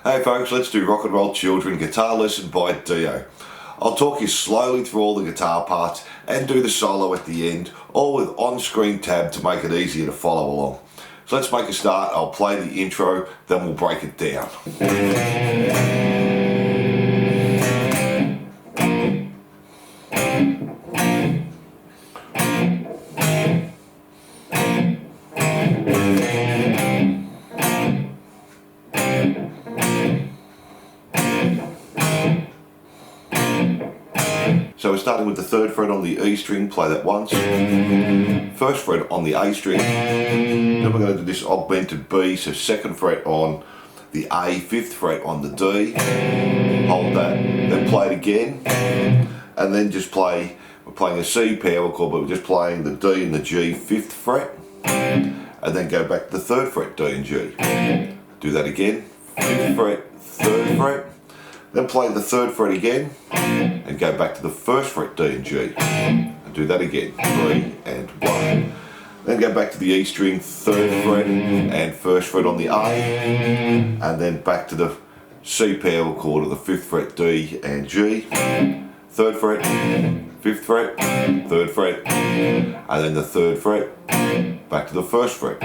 Hey folks, let's do Rock and Roll Children Guitar Lesson by Dio. I'll talk you slowly through all the guitar parts and do the solo at the end, all with on-screen tab to make it easier to follow along. So let's make a start. I'll play the intro, then we'll break it down. So we're starting with the 3rd fret on the E string, play that once. 1st fret on the A string. Then we're going to do this augmented B, so 2nd fret on the A, 5th fret on the D. Hold that, then play it again. And then just play, we're playing a C power chord, but we're just playing the D and the G, 5th fret. And then go back to the 3rd fret, D and G. Do that again, 5th fret, 3rd fret. Then play the 3rd fret again and go back to the 1st fret, D and G. And do that again, 3 and 1. Then go back to the E string, 3rd fret and 1st fret on the A. And then back to the C power chord of the 5th fret, D and G. 3rd fret, 5th fret, 3rd fret, and then the 3rd fret, back to the 1st fret.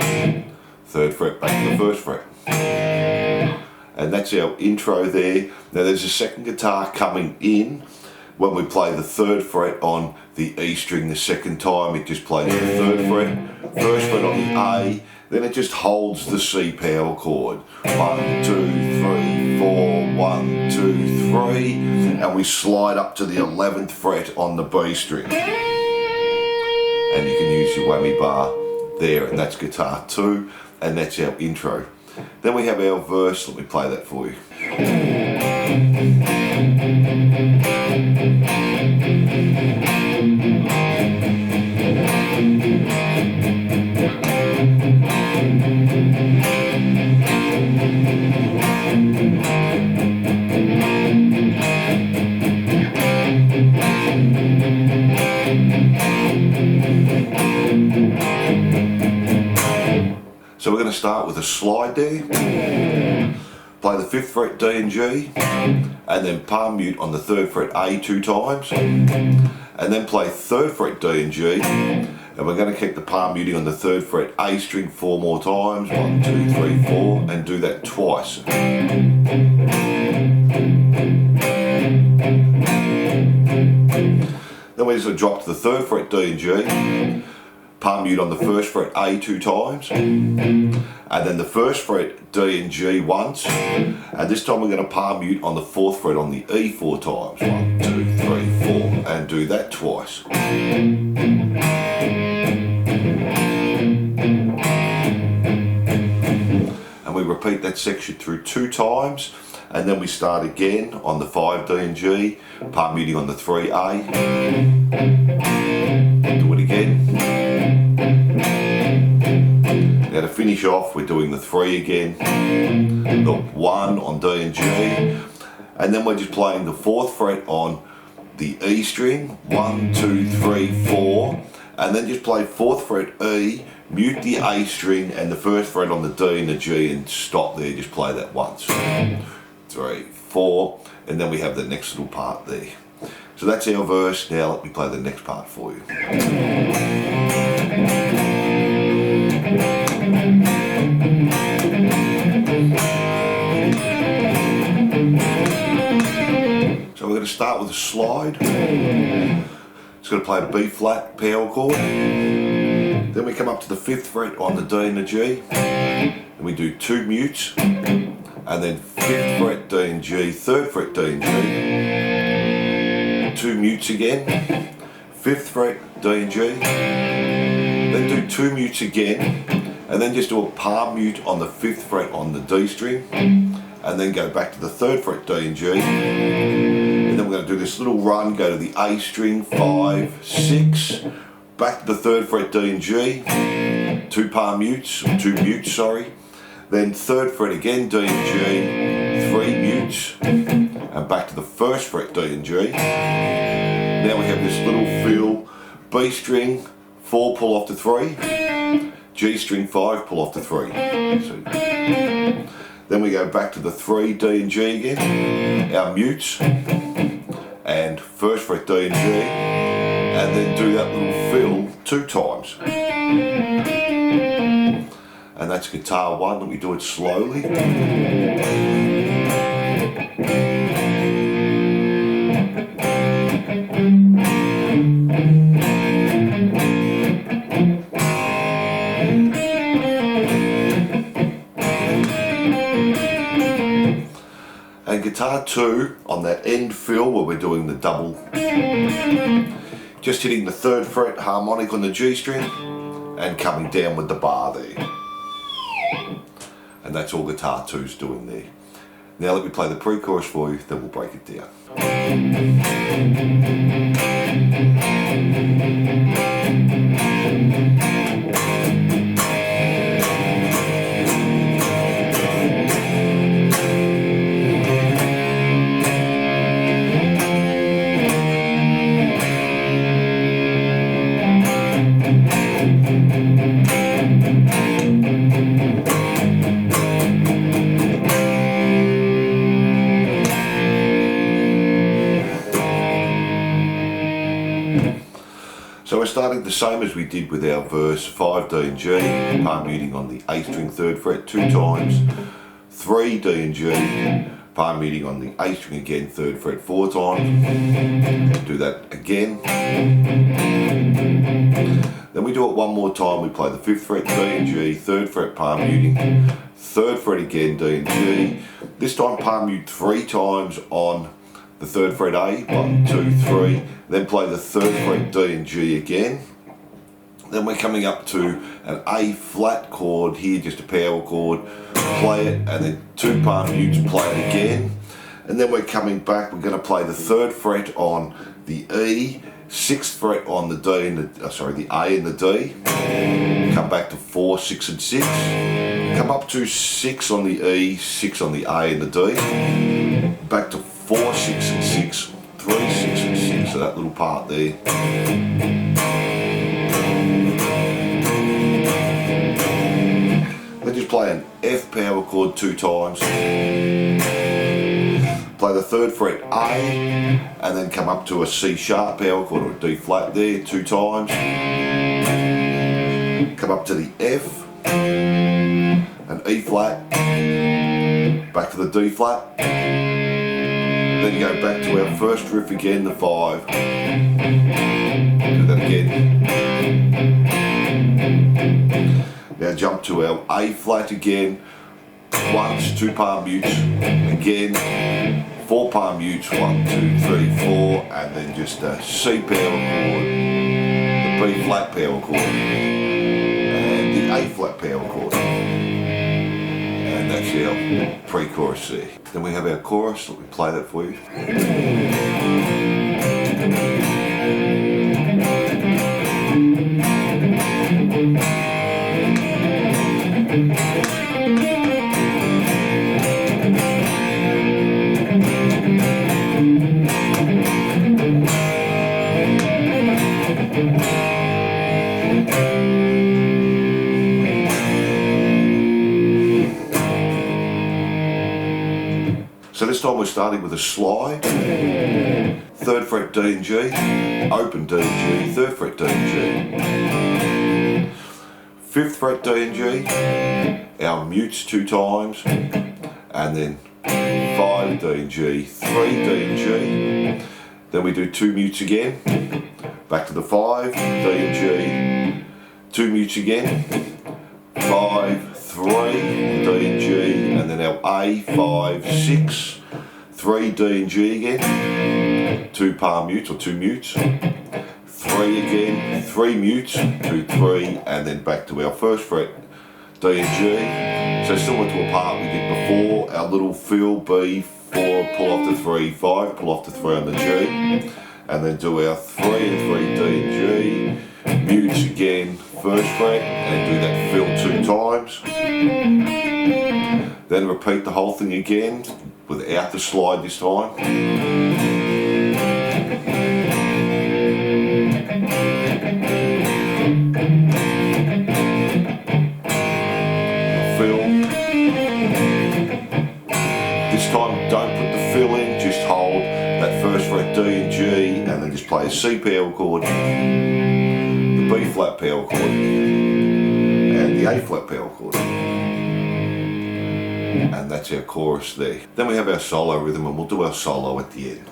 3rd fret, back to the 1st fret. And that's our intro there. Now there's a second guitar coming in when we play the 3rd fret on the E string the second time. It just plays the 3rd fret, 1st fret on the A, then it just holds the C power chord. 1, 2, 3, 4, 1, 2, 3, and we slide up to the 11th fret on the B string. And you can use your whammy bar there, and that's guitar 2, and that's our intro. Then we have our verse. Let me play that for you. So we're going to start with a slide there, play the 5th fret, D and G, and then palm mute on the 3rd fret, A 2 times, and then play 3rd fret, D and G, and we're going to keep the palm muting on the 3rd fret, A string 4 more times, 1, 2, 3, 4, and do that twice. Then we just drop to the 3rd fret, D and G, palm mute on the 1st fret, A 2 times, and then the 1st fret, D and G once, and this time we're going to palm mute on the 4th fret on the E 4 times, 1, 2, 3, 4, and do that twice. And we repeat that section through 2 times, and then we start again on the 5 D and G, palm muting on the 3 A, do it again. Now to finish off, we're doing the 3 again, the 1 on D and G, and then we're just playing the 4th fret on the E string, 1, 2, 3, 4, and then just play 4th fret E, mute the A string and the 1st fret on the D and the G, and stop there, just play that once. 3, 4, and then we have the next little part there. So that's our verse. Now let me play the next part for you. So we're going to start with a slide. It's going to play a B flat power chord. Then we come up to the 5th fret on the D and the G, and we do 2 mutes, and then 5th fret, D and G, 3rd fret, D and G, 2 mutes again, 5th fret, D and G, then do 2 mutes again, and then just do a palm mute on the 5th fret on the D string, and then go back to the 3rd fret, D and G, and then we're going to do this little run, go to the A string, 5, 6, back to the 3rd fret, D and G, 2 palm mutes, or 2 mutes, sorry, then 3rd fret again, D and G, 3 mutes, and back to the 1st fret, D and G. Now we have this little fill, B string, 4 pull off to 3, G string 5 pull off to 3. So Then we go back to the 3, D and G again, our mutes, and first fret D and G, and then do that little fill 2 times. And that's guitar 1, and we do it slowly. And guitar 2 on that end fill where we're doing the double, just hitting the 3rd fret harmonic on the G string and coming down with the bar there. And that's all guitar 2's doing there. Now let me play the pre-chorus for you, then we'll break it down. So we're starting the same as we did with our verse, 5 D and G, palm muting on the A string 3rd fret 2 times, 3 D and G, palm muting on the A string again 3rd fret 4 times, do that again. Then we do it one more time, we play the 5th fret D and G, 3rd fret palm muting, 3rd fret again D and G, this time palm mute 3 times on the 3rd fret A, 1, 2, 3, then play the 3rd fret D and G again. Then we're coming up to an A flat chord here, just a power chord, play it, and then 2 palm mutes, play it again. And then we're coming back, we're going to play the 3rd fret on the E, 6th fret on the D and the, the A and the D, come back to 4, 6 and 6, come up to 6 on the E, 6 on the A and the D, back to 4, 6 and 6, 3, 6 and 6, so that little part there. Then just play an F power chord 2 times, play the 3rd fret A, and then come up to a C sharp power chord or a D flat there 2 times, come up to the F, an E flat, back to the D flat, then go back to our first riff again, the 5, do that again. Now jump to our A flat again, once, 2 palm mutes, again, 4 palm mutes, 1, 2, 3, 4, and then just a C power chord, the B flat power chord, and the A flat power chord. And that's our pre-chorus there. Then we have our chorus, let me play that for you. So this time we're starting with a slide, 3rd fret D and G, open D and G, 3rd fret D and G, 5th fret D and G, our mutes 2 times, and then 5 D and G, 3 D and G, then we do 2 mutes again, back to the 5, D and G, 2 mutes again, 5, 3, D and G, and then our A, 5, 6, 3 D and G again, 2 palm mutes or 2 mutes, 3 again, 3 mutes, 2, 3, and then back to our first fret, D and G. So similar to a part we did before, our little fill, B, 4, pull off the 3, 5, pull off the 3 on the G, and then do our 3 and 3 D and G, mutes again, first fret, and do that fill 2 times. Then repeat the whole thing again, without the slide this time. Fill. time, don't put the fill in, just hold that first fret D and G, and then just play a C power chord, the B flat power chord, and the A flat power chord. And that's our chorus there. Then we have our solo rhythm, and we'll do our solo at the end.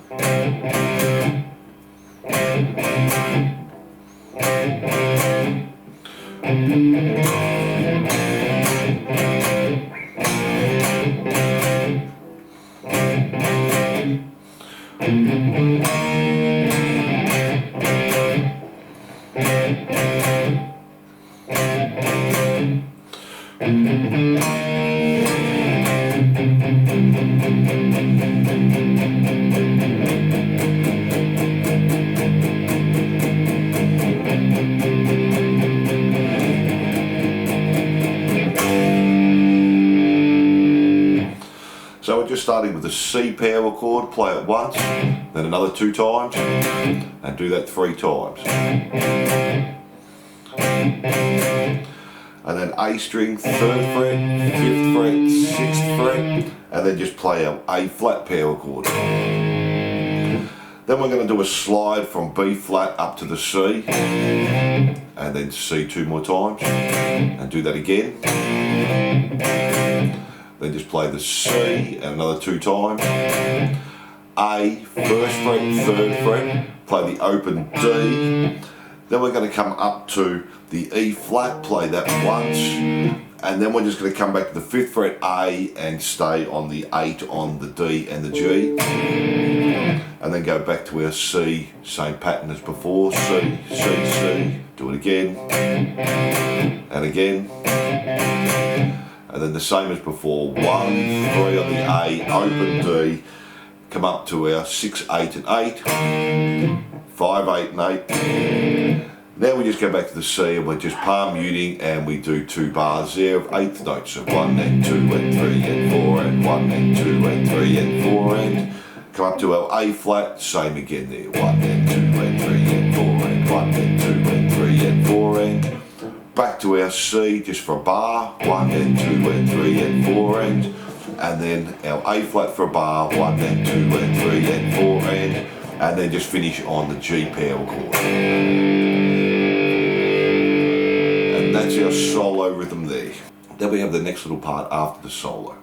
So we're just starting with the C power chord, play it once, then another 2 times, and do that 3 times. And then A string, 3rd fret, 5th fret, 6th fret, and then just play our A flat power chord. Then we're going to do a slide from B flat up to the C, and then C 2 more times, and do that again. Then just play the C and another 2 times. A, 1st fret, 3rd fret, play the open D. Then we're going to come up to the E flat, play that once, and then we're just going to come back to the 5th fret A and stay on the 8 on the D and the G. And then go back to our C, same pattern as before, C, C, C, do it again, and again. And then the same as before, 1, 3 on the A, open D, come up to our 6, 8 and 8, 5, 8 and 8. Now we just go back to the C and we're just palm muting, and we do 2 bars there of 8th notes. So 1 and 2 and 3 and 4 and 1 and 2 and 3 and 4 and come up to our A flat, same again there, 1 and 2 and 3 and 4 and 1 and 2 and 3 and 4 and back to our C just for a bar, 1 and 2 and 3 and 4 and then our A flat for a bar, 1 and 2 and 3 and 4 and then just finish on the G power chord. And that's our solo rhythm there. Then we have the next little part after the solo.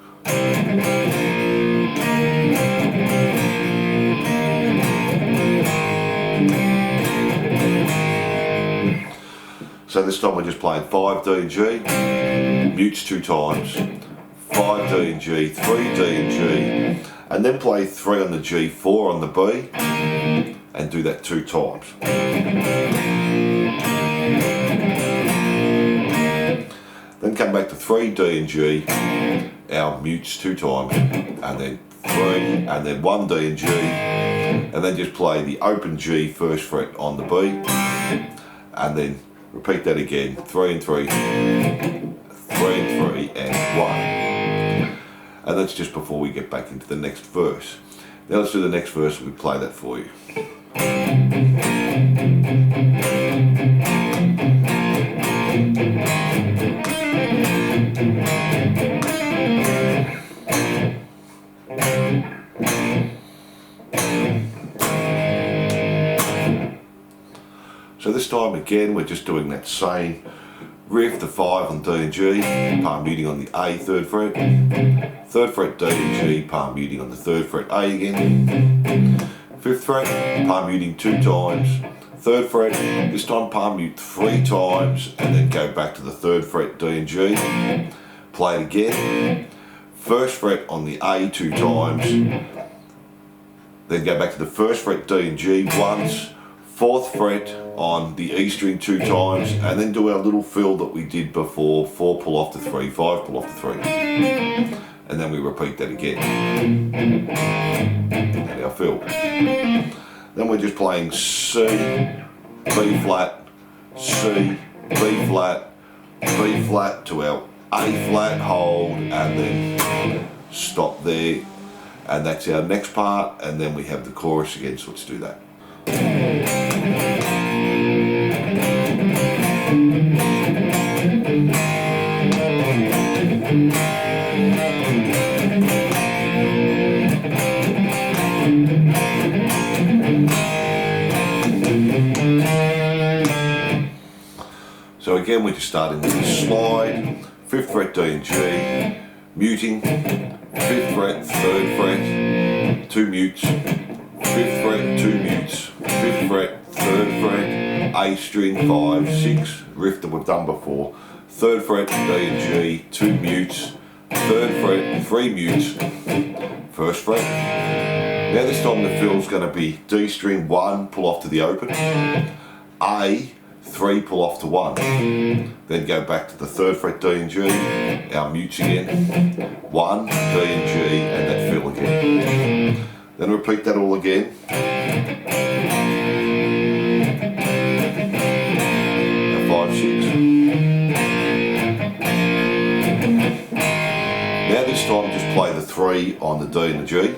So this time we're just playing 5 D and G, mutes 2 times, 5 D and G, 3 D and G, and then play 3 on the G, 4 on the B, and do that 2 times. Then come back to 3 D and G, our mutes 2 times, and then 3, and then 1 D and G, and then just play the open G 1st fret on the B, and then repeat that again, 3 and 3, 3 and 3 and 1. And that's just before we get back into the next verse. Now let's do the next verse and we play that for you. So this time again we're just doing that same riff, the 5 on D and G, palm muting on the A 3rd fret, 3rd fret D and G, palm muting on the 3rd fret A again, 5th fret, palm muting 2 times, 3rd fret, this time palm mute 3 times, and then go back to the 3rd fret D and G, play it again, 1st fret on the A 2 times, then go back to the 1st fret D and G once, 4th fret on the E string 2 times, and then do our little fill that we did before, 4 pull off to 3, 5 pull off to 3, and then we repeat that again, and our fill. Then we're just playing C, B flat, C, B flat, B flat to our A flat, hold, and then stop there, and that's our next part, and then we have the chorus again, so let's do that. Again, we're just starting with the slide, 5th fret, D and G, muting, 5th fret, 3rd fret, 2 mutes, 5th fret, 2 mutes, 5th fret, 3rd fret, A string, 5, 6, riff that we've done before, 3rd fret, D and G, 2 mutes, 3rd fret, 3 mutes, 1st fret. Now this time the fill's going to be D string 1, pull off to the open, A, 3, pull off to 1, then go back to the 3rd fret, D and G, our mutes again, 1, D and G, and that fill again. Then repeat that all again. 5, 6. Now this time just play the 3 on the D and the G,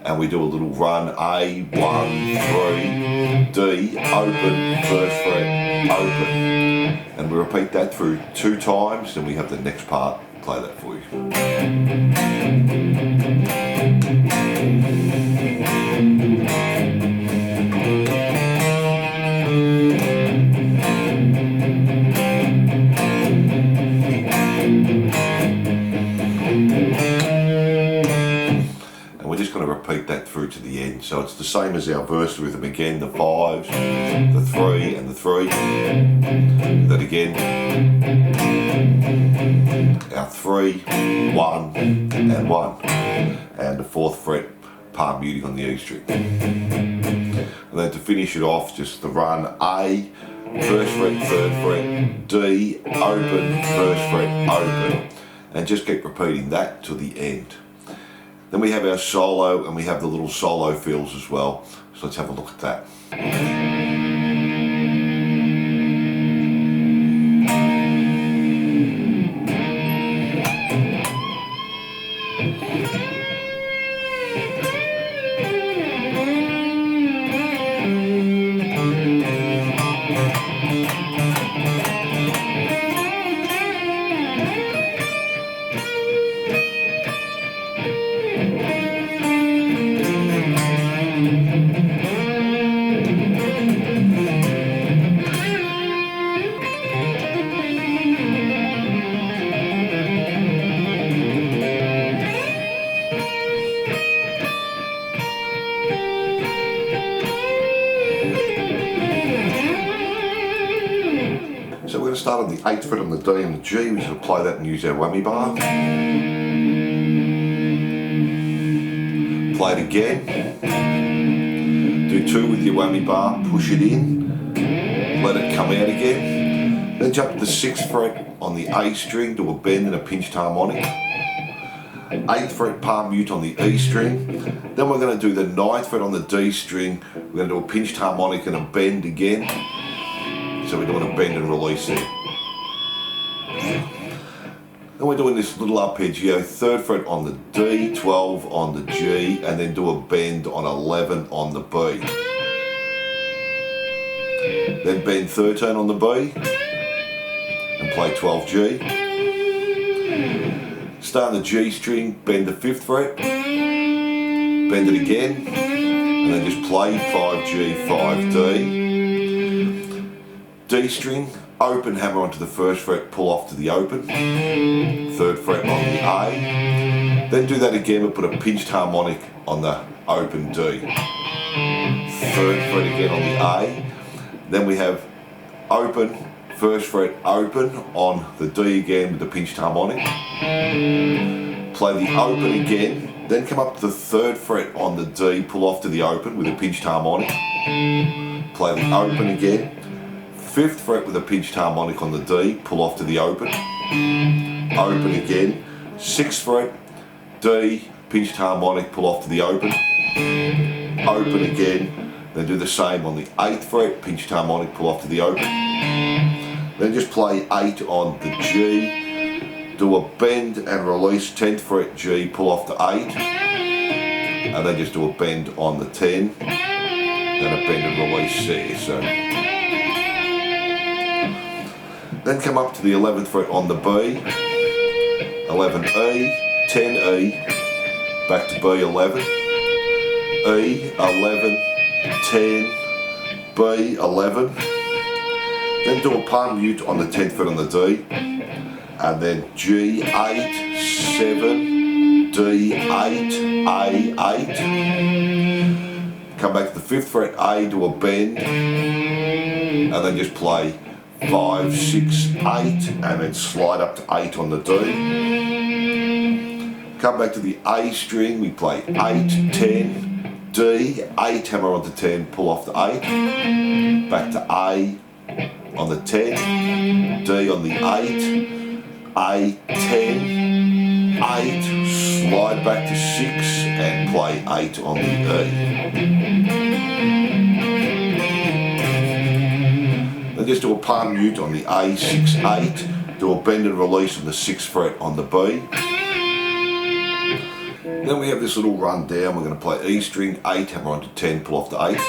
and we do a little run, A, 1, 3, D, open, 1st fret, open. And we repeat that through 2 times, then we have the next part, play that for you. Repeat that through to the end. So it's the same as our verse rhythm again, the 5s, the 3 and the 3. Do that again. Our 3, 1 and 1. And the 4th fret palm muting on the E string. And then to finish it off, just the run, A, 1st fret, 3rd fret, D, open, 1st fret, open. And just keep repeating that to the end. Then we have our solo, and we have the little solo fills as well. So let's have a look at that. So we're going to start on the 8th fret on the D and the G. We should apply that and use our whammy bar. Play it again. Do 2 with your whammy bar, push it in, let it come out again. Then jump to the 6th fret on the A string, do a bend and a pinched harmonic. 8th fret palm mute on the E string. Then we're going to do the 9th fret on the D string. We're going to do a pinched harmonic and a bend again. So we're doing a bend and release there. Then we're doing this little arpeggio, 3rd fret on the D, 12 on the G, and then do a bend on 11 on the B. Then bend 13 on the B, and play 12 G. Start on the G string, bend the 5th fret, bend it again, and then just play 5 G, 5 D. D string, open hammer onto the 1st fret, pull off to the open, 3rd fret on the A, then do that again but put a pinched harmonic on the open D, 3rd fret again on the A, then we have open, 1st fret open on the D again with the pinched harmonic, play the open again, then come up to the 3rd fret on the D, pull off to the open with a pinched harmonic, play the open again, 5th fret with a pinched harmonic on the D, pull off to the open, open again, 6th fret, D, pinched harmonic, pull off to the open again, then do the same on the 8th fret, pinched harmonic, pull off to the open, then just play 8 on the G, do a bend and release, 10th fret G, pull off to 8, and then just do a bend on the 10, then a bend and release there. So then come up to the 11th fret on the B, 11 E, 10 E, back to B 11, E 11, 10, B 11, Then do a palm mute on the 10th fret on the D, and then G8, 7, D8, A8. Come back to the 5th fret A, do a bend, and then just play 5, 6, 8, and then slide up to 8 on the D. Come back to the A string, we play 8, 10, D, 8, hammer onto 10, pull off the 8, back to A on the 10, D on the 8, A, 10, 8, slide back to 6 and play 8 on the E. Then just do a palm mute on the A, 6, 8, do a bend and release on the 6th fret on the B. Then we have this little run down. We're going to play E string, 8, hammer onto 10, pull off the 8.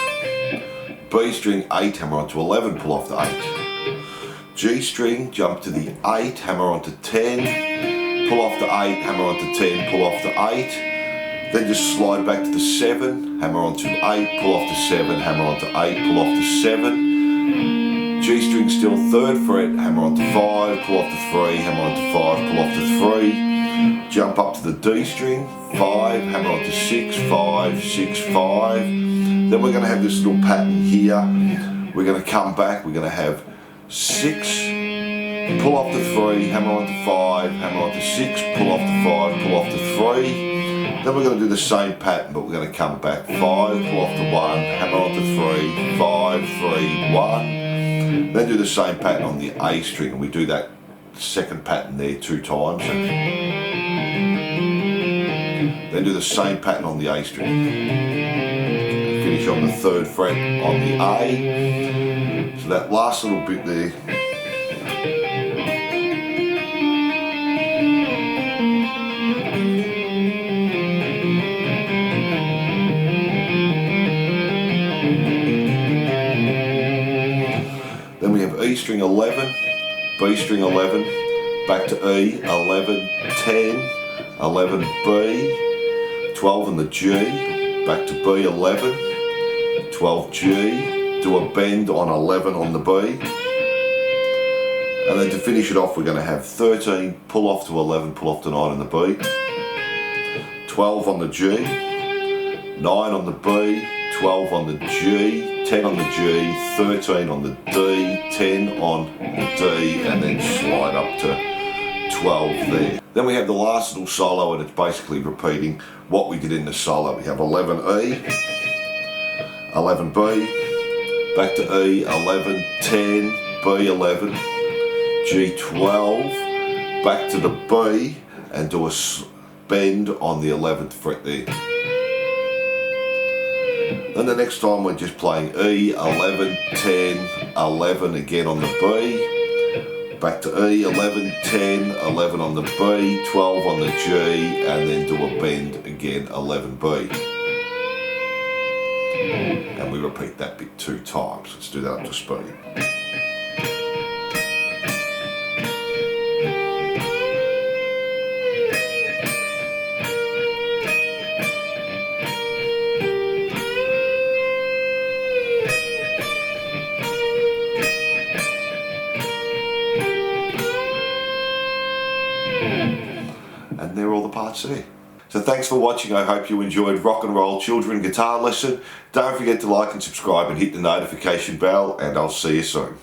B string, 8, hammer onto 11, pull off the 8. G string, jump to the 8, hammer onto 10, pull off the 8, hammer onto 10, pull off the 8. Then just slide back to the 7, hammer onto 8, pull off the 7, hammer onto 8, pull off the 7. G string still 3rd fret, hammer onto 5, pull off the 3, hammer onto 5, pull off the 3. Jump up to the D string, 5, hammer onto 6, 5, 6, 5. Then we're going to have this little pattern here. We're going to come back, we're going to have 6, pull off the 3, hammer onto 5, hammer onto 6, pull off the 5, pull off the 3. Then we're going to do the same pattern, but we're going to come back 5, pull off the 1, hammer onto 3, 5, 3, 1. Then do the same pattern on the A string, and we do that second pattern there 2 times. Then do the same pattern on the A string. Finish on the 3rd fret on the A. So that last little bit there. Then we have E string 11, B string 11, back to E, 11, 10, 11 B, 12 on the G, back to B, 11, 12 G, do a bend on 11 on the B, and then to finish it off we're going to have 13, pull off to 11, pull off to 9 on the B, 12 on the G, 9 on the B, 12 on the G, 10 on the G, 13 on the D, 10 on the D, and then slide up to 12 there. Then we have the last little solo, and it's basically repeating what we did in the solo. We have 11 E, 11 B, back to E, 11, 10, B 11, G 12, back to the B, and do a bend on the 11th fret there. Then the next time we're just playing E, 11, 10, 11 again on the B, back to E, 11, 10, 11 on the B, 12 on the G, and then do a bend again, 11 B. And we repeat that bit 2 times. Let's do that up to speed. And they're all the parts there. So thanks for watching. I hope you enjoyed Rock and Roll Children Guitar Lesson. Don't forget to like and subscribe and hit the notification bell, and I'll see you soon.